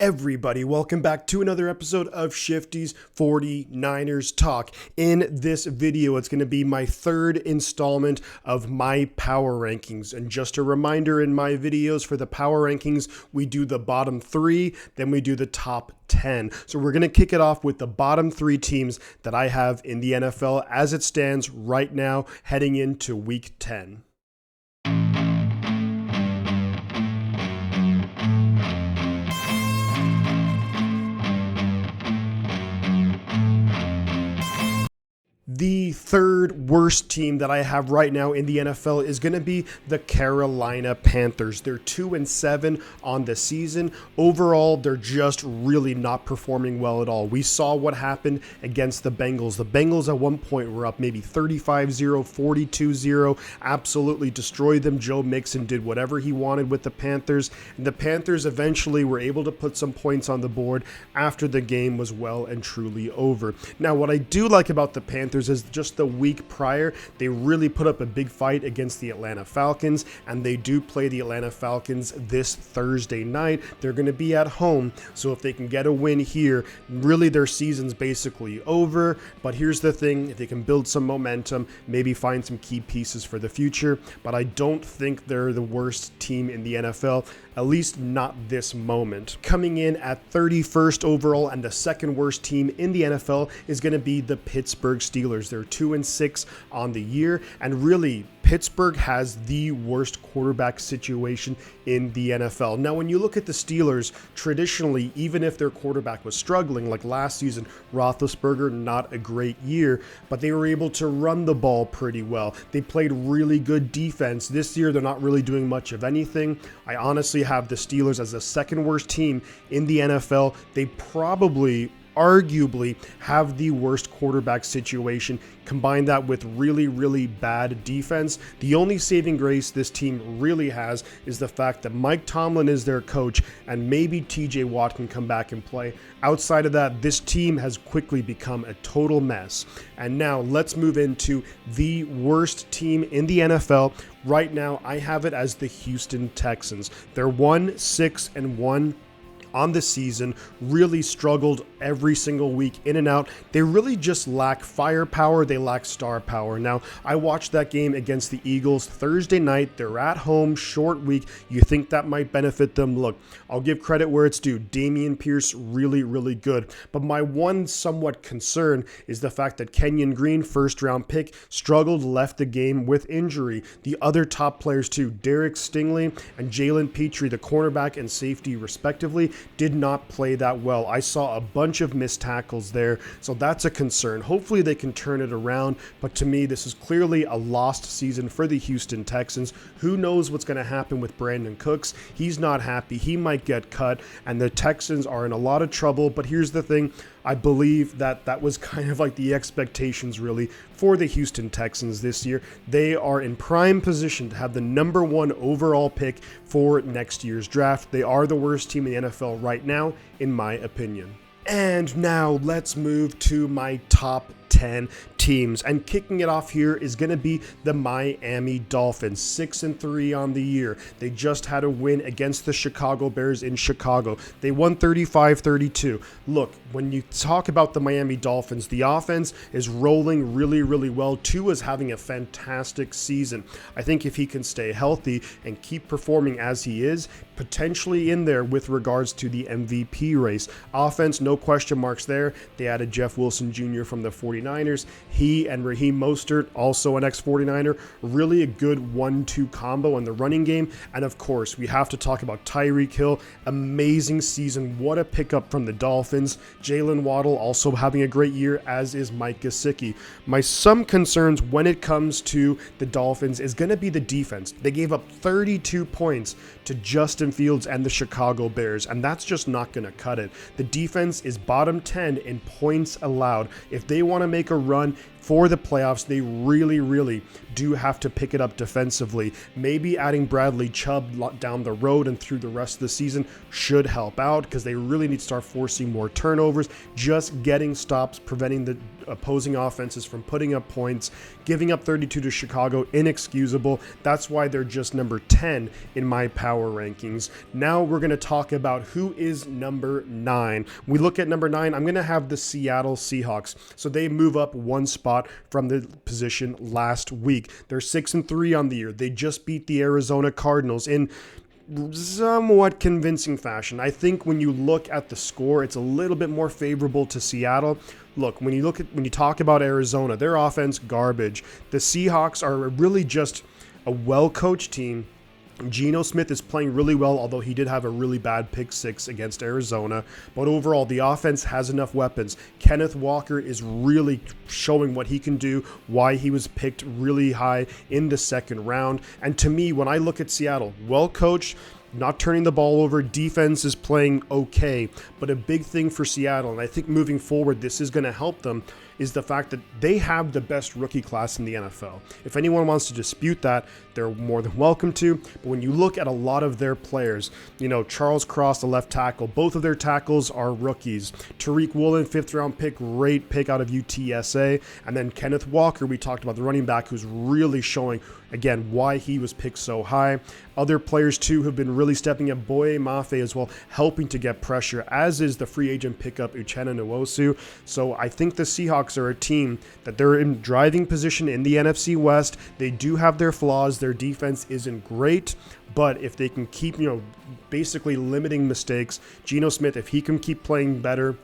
Everybody, welcome back to another episode of Shifty's 49ers Talk. In this video, it's going to be my third installment of my power rankings. And just a reminder, in my videos for the power rankings, we do the bottom three, then we do the top 10. So we're going to kick it off with the bottom three teams that I have in the NFL as it stands right now, heading into week 10. The third worst team that I have right now in the NFL is going to be the Carolina Panthers. They're 2-7 on the season. Overall, they're just really not performing well at all. We saw what happened against the Bengals. The Bengals at one point were up maybe 35-0, 42-0, absolutely destroyed them. Joe Mixon did whatever he wanted with the Panthers, and the Panthers eventually were able to put some points on the board after the game was well and truly over. Now, what I do like about the Panthers is just the week prior, they really put up a big fight against the Atlanta Falcons, and they do play the Atlanta Falcons this Thursday night. They're going to be at home, so if they can get a win here, really their season's basically over. But here's the thing, if they can build some momentum, maybe find some key pieces for the future, but I don't think they're the worst team in the NFL, at least not this moment. Coming in at 31st overall and the second worst team in the NFL is going to be the Pittsburgh Steelers. They're 2-6 on the year, and really Pittsburgh has the worst quarterback situation in the NFL. Now, when you look at the Steelers, traditionally, even if their quarterback was struggling, like last season, Roethlisberger, not a great year, but they were able to run the ball pretty well. They played really good defense. This year, they're not really doing much of anything. I honestly have the Steelers as the second worst team in the NFL. They probably arguably have the worst quarterback situation. Combine that with really bad defense. The only saving grace this team really has is the fact that Mike Tomlin is their coach, and maybe TJ Watt can come back and play. Outside of that, this team has quickly become a total mess. And now let's move into the worst team in the NFL. Right now, I have it as the Houston Texans. They're 1-6-1 on the season, really struggled every single week in and out. They really just lack firepower. They lack star power. Now, I watched that game against the Eagles Thursday night. They're at home, short week. You think that might benefit them? Look, I'll give credit where it's due. Dameon Pierce, really good. But my one somewhat concern is the fact that Kenyon Green, first round pick, struggled, left the game with injury. The other top players too, Derek Stingley and Jalen Petrie, the cornerback and safety respectively, did not play that well. I saw a bunch of missed tackles there, so that's a concern. Hopefully they can turn it around, but to me, this is clearly a lost season for the Houston Texans. Who knows what's going to happen with Brandon Cooks? He's not happy. He might get cut, and the Texans are in a lot of trouble, but here's the thing. I believe that was kind of like the expectations really for the Houston Texans this year. They are in prime position to have the number one overall pick for next year's draft. They are the worst team in the NFL right now, in my opinion. And now let's move to my top 10 teams, and kicking it off here is going to be the Miami Dolphins, 6-3 on the year. They just had a win against the Chicago Bears in Chicago. They won 35-32. Look, when you talk about the Miami Dolphins, the offense is rolling really well. Tua is having a fantastic season. I think if he can stay healthy and keep performing as he is, potentially in there with regards to the MVP race. Offense, no question marks there. They added Jeff Wilson Jr. from the 49ers. He and Raheem Mostert, also an ex-49er, really a good 1-2 combo in the running game. And of course, we have to talk about Tyreek Hill. Amazing season. What a pickup from the Dolphins. Jalen Waddle also having a great year, as is Mike Gesicki. My some concerns when it comes to the Dolphins is going to be the defense. They gave up 32 points to Justin Fields and the Chicago Bears, and that's just not going to cut it. The defense is bottom 10 in points allowed. If they want to make a run, for the playoffs, they really do have to pick it up defensively. Maybe adding Bradley Chubb down the road and through the rest of the season should help out, because they really need to start forcing more turnovers, just getting stops, preventing the opposing offenses from putting up points. Giving up 32 to Chicago, inexcusable. That's why they're just number 10 in my power rankings. Now we're going to talk about who is number 9. We look at number 9, I'm going to have the Seattle Seahawks. So they move up one spot from the position last week. They're 6-3 on the year. They just beat the Arizona Cardinals in somewhat convincing fashion. I think when you look at the score, it's a little bit more favorable to Seattle. Look, when you talk about Arizona, their offense garbage. The Seahawks are really just a well-coached team. Geno Smith is playing really well, although he did have a really bad pick 6 against Arizona. But overall, the offense has enough weapons. Kenneth Walker is really showing what he can do, why he was picked really high in the second round. And to me, when I look at Seattle, well coached, not turning the ball over, defense is playing okay. But a big thing for Seattle, and I think moving forward this is going to help them, is the fact that they have the best rookie class in the NFL. If anyone wants to dispute that, they're more than welcome to. But when you look at a lot of their players, Charles Cross, the left tackle, both of their tackles are rookies. Tariq Woolen, 5th round pick, great pick out of UTSA. And then Kenneth Walker, we talked about, the running back, who's really showing, again, why he was picked so high. Other players, too, have been really stepping up. Boye Mafe as well, helping to get pressure, as is the free agent pickup Uchenna Nwosu. So I think the Seahawks are a team that they're in driving position in the NFC West. They do have their flaws. Their defense isn't great, but if they can keep, basically limiting mistakes, Geno Smith, if he can keep playing better,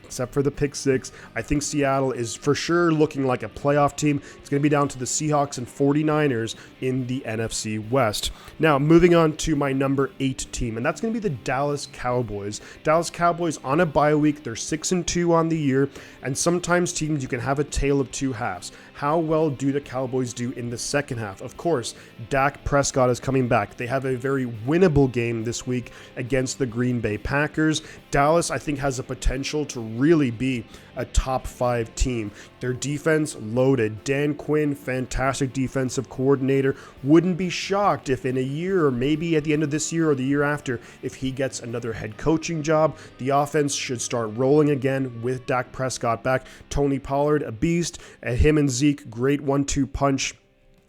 except for the pick 6, I think Seattle is for sure looking like a playoff team. It's going to be down to the Seahawks and 49ers in the NFC West. Now, moving on to my number 8 team, and that's going to be the Dallas Cowboys. Dallas Cowboys on a bye week. They're 6-2 on the year, and sometimes teams, you can have a tale of two halves. How well do the Cowboys do in the second half? Of course, Dak Prescott is coming back. They have a very winnable game this week against the Green Bay Packers. Dallas, I think, has a potential to really be a top 5 team. Their defense loaded. Dan Quinn, fantastic defensive coordinator. Wouldn't be shocked if in a year, or maybe at the end of this year or the year after, if he gets another head coaching job. The offense should start rolling again with Dak Prescott back. Tony Pollard, a beast. And him and Zeke, great 1-2 punch.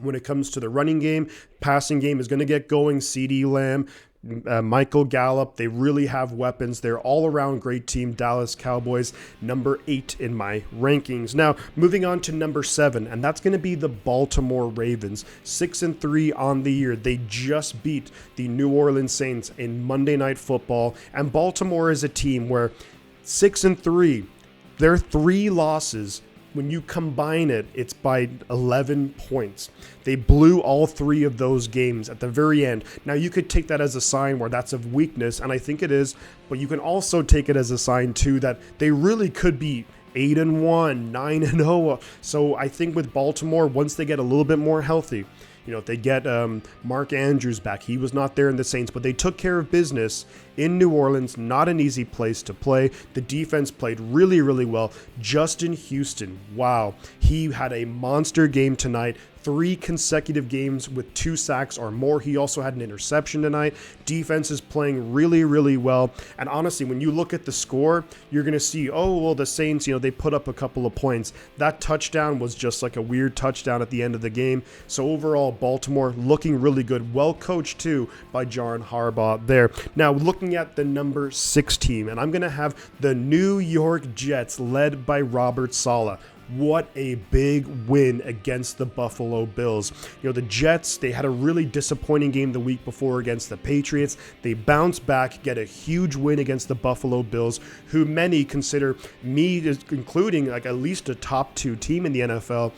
When it comes to the running game, passing game is going to get going. CeeDee Lamb, Michael Gallup, they really have weapons. They're all around great team. Dallas Cowboys, number 8 in my rankings. Now, moving on to number 7, and that's going to be the Baltimore Ravens. 6-3 on the year. They just beat the New Orleans Saints in Monday Night Football, and Baltimore is a team where 6-3, their 3 losses, when you combine it, it's by 11 points. They blew all 3 of those games at the very end. Now, you could take that as a sign where that's of weakness, and I think it is, but you can also take it as a sign, too, that they really could be 8-1, 9-0. So I think with Baltimore, once they get a little bit more healthy, if they get Mark Andrews back, he was not there in the Saints, but they took care of business in New Orleans. Not an easy place to play. The defense played really, really well. Justin Houston, wow, he had a monster game tonight. 3 consecutive games with 2 sacks or more. He also had an interception tonight. Defense is playing really, really well. And honestly, when you look at the score, you're going to see, the Saints, they put up a couple of points. That touchdown was just like a weird touchdown at the end of the game. So overall, Baltimore looking really good. Well coached, too, by John Harbaugh there. Now, looking at the number 6 team, and I'm going to have the New York Jets led by Robert Saleh. What a big win against the Buffalo Bills. The Jets, they had a really disappointing game the week before against the Patriots. They bounced back, get a huge win against the Buffalo Bills, who many consider, me including, like at least a top 2 team in the NFL.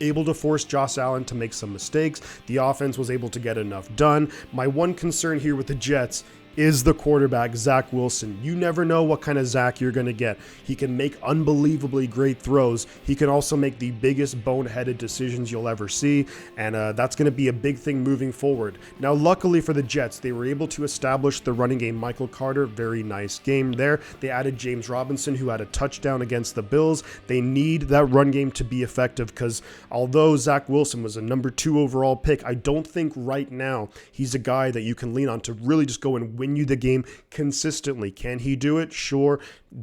Able to force Josh Allen to make some mistakes. The offense was able to get enough done. My one concern here with the Jets is the quarterback, Zach Wilson. You never know what kind of Zach you're going to get. He can make unbelievably great throws. He can also make the biggest boneheaded decisions you'll ever see, and that's going to be a big thing moving forward. Now, luckily for the Jets, they were able to establish the running game. Michael Carter, very nice game there. They added James Robinson, who had a touchdown against the Bills. They need that run game to be effective because although Zach Wilson was a number 2 overall pick, I don't think right now he's a guy that you can lean on to really just go and win you the game consistently. Can he do it? Sure.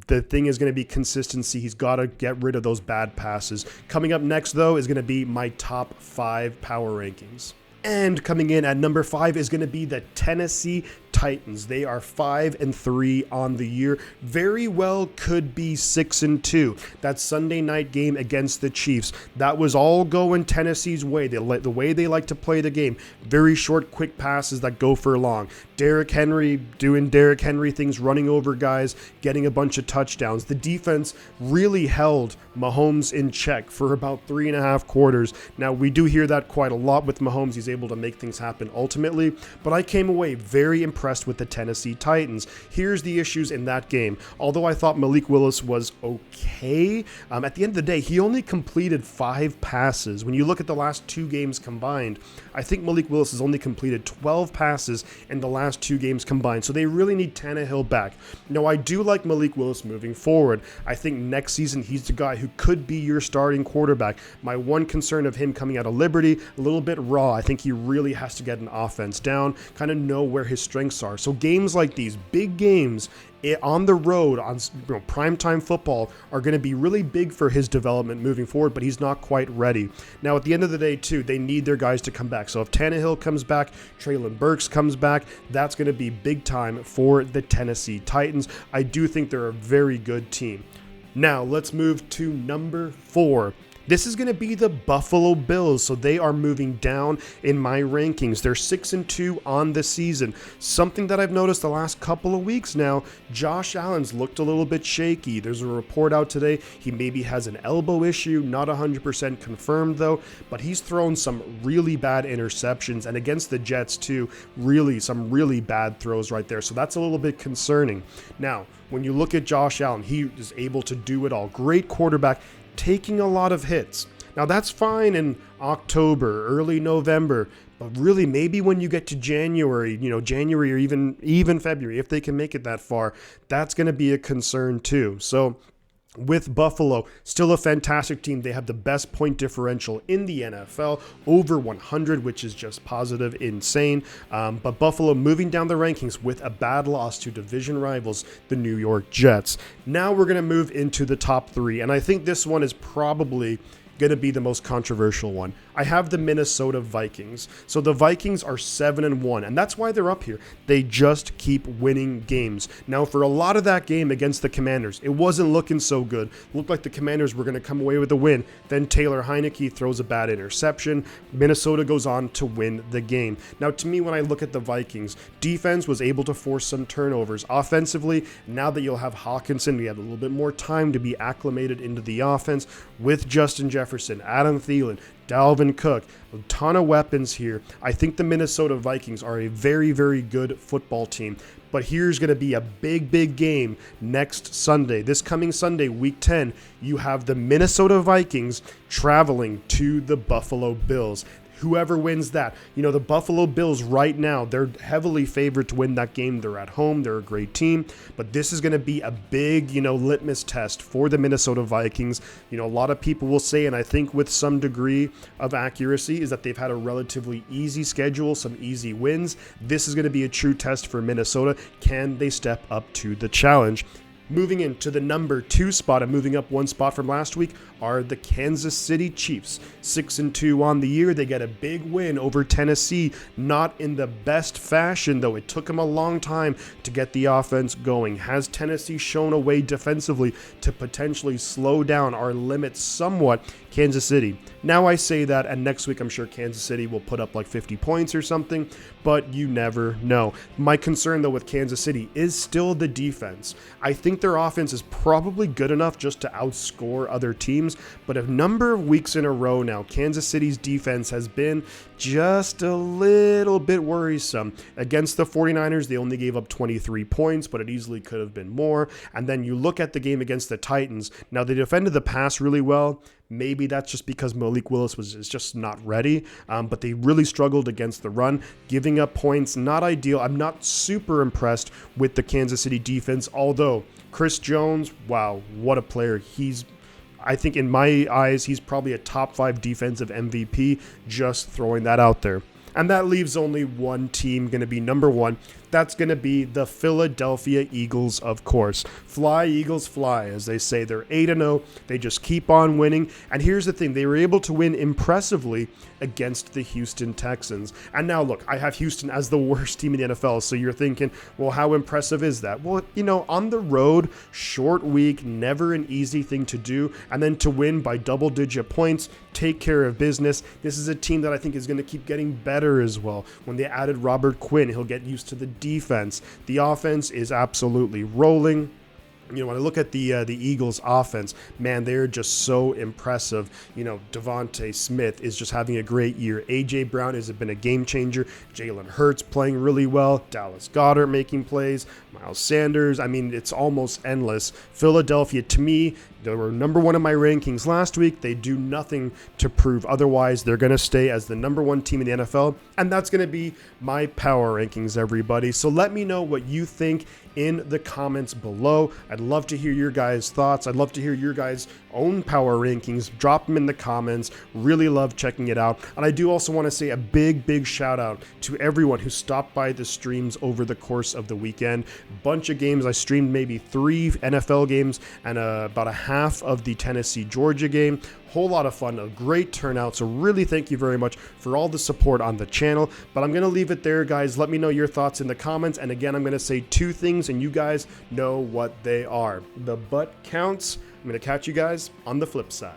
The thing is going to be consistency. He's got to get rid of those bad passes. Coming up next, though, is going to be my top 5 power rankings. And coming in at number 5 is going to be the Tennessee Titans. They are 5-3 on the year. Very well could be 6-2. That Sunday night game against the Chiefs, that was all going Tennessee's way. The way they like to play the game. Very short, quick passes that go for long. Derrick Henry doing Derrick Henry things, running over guys, getting a bunch of touchdowns. The defense really held Mahomes in check for about 3.5 quarters. Now, we do hear that quite a lot with Mahomes. He's able to make things happen ultimately, but I came away very impressed with the Tennessee Titans. Here's the issues in that game. Although I thought Malik Willis was okay, at the end of the day, he only completed 5 passes. When you look at the last 2 games combined, I think Malik Willis has only completed 12 passes in the last 2 games combined. So they really need Tannehill back. Now, I do like Malik Willis moving forward. I think next season he's the guy who could be your starting quarterback. My one concern of him coming out of Liberty, a little bit raw. I think he really has to get an offense down, kind of know where his strengths are. So games like these, big games on the road, on primetime football, are going to be really big for his development moving forward, but he's not quite ready. Now, at the end of the day, too, they need their guys to come back. So if Tannehill comes back, Treylon Burks comes back, that's going to be big time for the Tennessee Titans. I do think they're a very good team. Now, let's move to number 4. This is going to be the Buffalo Bills, so they are moving down in my rankings. They're 6-2 on the season. Something that I've noticed the last couple of weeks now, Josh Allen's looked a little bit shaky. There's a report out today he maybe has an elbow issue, not 100% confirmed though, but he's thrown some really bad interceptions, and against the Jets too, some really bad throws right there. So that's a little bit concerning. Now, when you look at Josh Allen, he is able to do it all. Great quarterback, taking a lot of hits. Now that's fine in October, early November, but really maybe when you get to January, January or even February, if they can make it that far, that's going to be a concern too. So with Buffalo, still a fantastic team. They have the best point differential in the NFL, over 100, which is just positive, insane. But Buffalo moving down the rankings with a bad loss to division rivals, the New York Jets. Now we're going to move into the top 3, and I think this one is probably going to be the most controversial one. I have the Minnesota Vikings. So the Vikings are 7-1, and that's why they're up here. They just keep winning games. Now, for a lot of that game against the Commanders, it wasn't looking so good. It looked like the Commanders were going to come away with a win. Then Taylor Heineke throws a bad interception. Minnesota goes on to win the game. Now, to me, when I look at the Vikings, defense was able to force some turnovers. Offensively, now that you'll have Hawkinson, we have a little bit more time to be acclimated into the offense with Justin Jefferson, Adam Thielen, Dalvin Cook, a ton of weapons here. I think the Minnesota Vikings are a very, very good football team. But here's going to be a big, big game next Sunday. This coming Sunday, week 10, you have the Minnesota Vikings traveling to the Buffalo Bills. Whoever wins that, the Buffalo Bills right now, they're heavily favored to win that game. They're at home. They're a great team. But this is going to be a big, litmus test for the Minnesota Vikings. A lot of people will say, and I think with some degree of accuracy, is that they've had a relatively easy schedule, some easy wins. This is going to be a true test for Minnesota. Can they step up to the challenge? Moving into the number 2 spot and moving up 1 spot from last week are the Kansas City Chiefs. 6-2 on the year. They get a big win over Tennessee. Not in the best fashion, though. It took them a long time to get the offense going. Has Tennessee shown a way defensively to potentially slow down our limits somewhat? Kansas City. Now I say that, and next week I'm sure Kansas City will put up like 50 points or something, but you never know. My concern, though, with Kansas City is still the defense. I think their offense is probably good enough just to outscore other teams, but a number of weeks in a row now, Kansas City's defense has been just a little bit worrisome. Against the 49ers, they only gave up 23 points, but it easily could have been more. And then you look at the game against the Titans. Now, they defended the pass really well. Maybe that's just because Malik Willis is just not ready, but they really struggled against the run, giving up points, not ideal. I'm not super impressed with the Kansas City defense, although Chris Jones, wow, what a player. I think in my eyes, he's probably a top 5 defensive MVP, just throwing that out there. And that leaves only one team going to be number 1. That's going to be the Philadelphia Eagles, of course. Fly, Eagles, fly, as they say. They're 8-0. They just keep on winning. And here's the thing. They were able to win impressively against the Houston Texans. And now, look, I have Houston as the worst team in the NFL. So you're thinking, well, how impressive is that? Well, on the road, short week, never an easy thing to do. And then to win by double-digit points, take care of business. This is a team that I think is going to keep getting better as well. When they added Robert Quinn, he'll get used to the defense. The offense is absolutely rolling. When I look at the Eagles offense, man, they're just so impressive. Devontae Smith is just having a great year. A.J. Brown has been a game changer. Jalen Hurts playing really well. Dallas Goedert making plays. Miles Sanders. I mean, it's almost endless. Philadelphia, to me, they were number 1 in my rankings last week. They do nothing to prove otherwise. They're going to stay as the number 1 team in the NFL, and that's going to be my power rankings, everybody. So let me know what you think in the comments below. I'd love to hear your guys' thoughts. I'd love to hear your guys' own power rankings. Drop them in the comments. Really love checking it out. And I do also want to say a big shout out to everyone who stopped by the streams over the course of the weekend. Bunch of games. I streamed maybe 3 NFL games and about a half of the Tennessee-Georgia game. Whole lot of fun, a great turnout. So really thank you very much for all the support on the channel. But I'm going to leave it there, guys. Let me know your thoughts in the comments. And again, I'm going to say 2 things and you guys know what they are. The butt counts. I'm going to catch you guys on the flip side.